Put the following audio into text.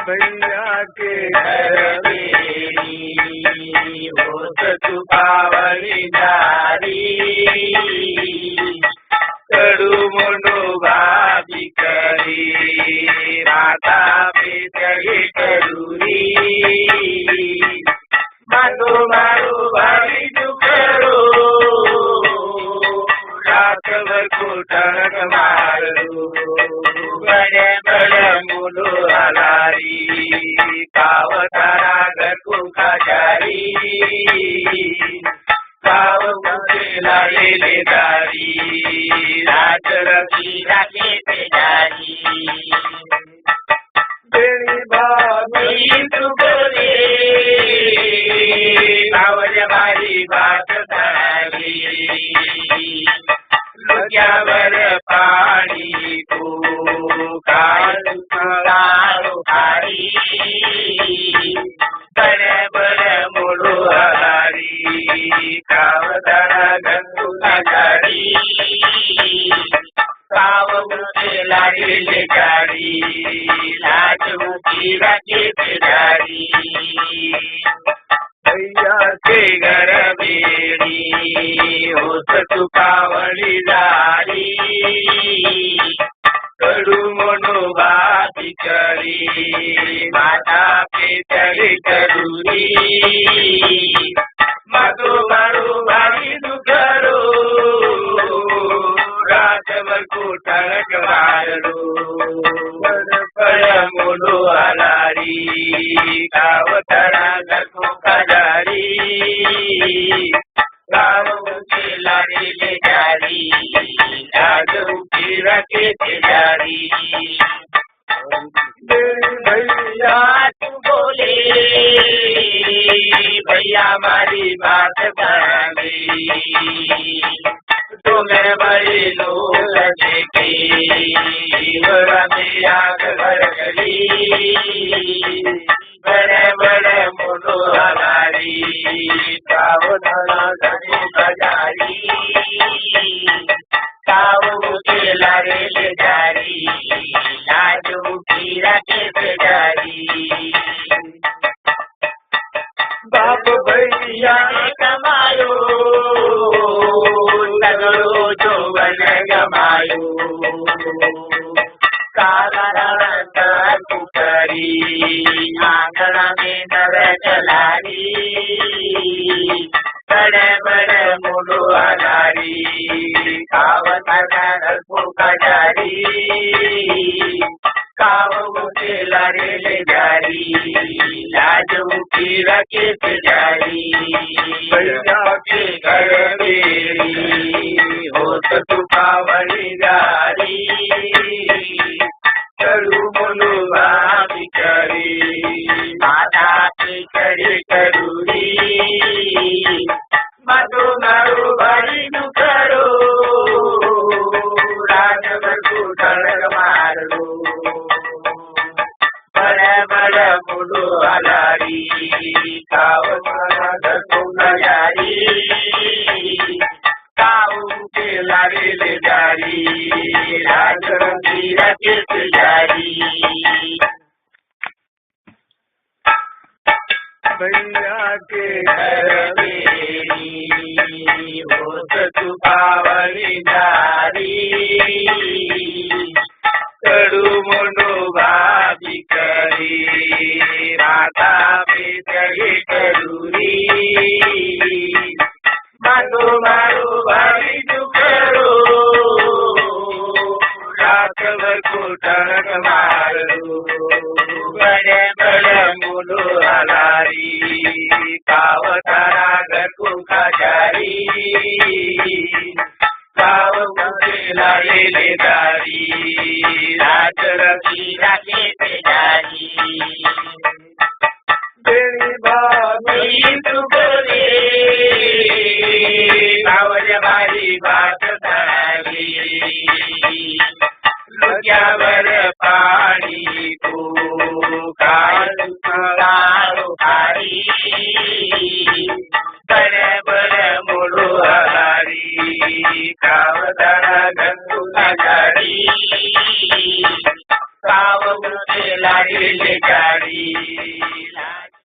भैया के घर मेरी होत चुकावली जारी करू मनोभावी करी माता पे चढ़ी करूरी मानो मारो भारी दुखरो रात भर को टणक मारू बड़े बड़े मुलो हलारी कावतारा घर को खजारी काव मुझे लाले दारी रात रखी राखे पेजारी बेड़ी भाभी तुगरे कावज मारी बात तारी लग्या वर पानी को काल कालो भारी बड़े बड़े मुड़ो हलारी कावदारा गंगू गाड़ी काव मुझे लागे गाड़ी लाज मुझी रखे बेजारी भैया के घर बेड़ी होत चुकावली जारी करू मनोभावी करी माता पे चढ़ी करूरी मातो मारो भारी दुखरो रात भर को टणक मारो बड़ मुलो हलारी कावतारा घर को खजारी गाँव के लाड़ी ले जारी लाज उठी रखे तेजारी भैया तू बोले भैया हमारी बात मानी तुम्हें बड़े लोग देखे आग भर गई बड़े बड़े मुनो हमारी काव धना धनी बजारी काव मुझे लारे ले जारी लाजू की रखे बेजारी बाप भैया कमायो सगड़ो जो बन गमायो काला कुकरी आंगण में नर चलारी बड़े बड़े मुलो हलारी कावतारा को खजारी काव मुझे लारे ले जारी लाज उठी रखे बेजारी भैया के घर मेरी होत चुकावली जारी करू मनोभावी करी माता पे चढ़ी करूरी मधु मारो भारी दुखरो रात भर को टणक मारो बड़े बड़े मुलो हलारी कावतारा घर को खजारी काऊ के लारे ले जारी राज रंगी रखे जारी भैया के घर मेरी होत चुकावली जारी करू मनोभावी करी माता पे चढ़ी करूरी मानो मारो भारी दुखरो रात भर को टणक मारो बड़े बड़े मुलो हलारी कावतारा घर को खजारी काव मुझे लाले दारी रात रखी राखे बेजारी बेड़ी भाभी तुगरे कावज मारी बात तारी लग्या वर पानी को काल कालो भारी बड़े बड़े मुड़ो हलारी कावतारा गंगू गाड़ी काव मुझे लाडीले जाडी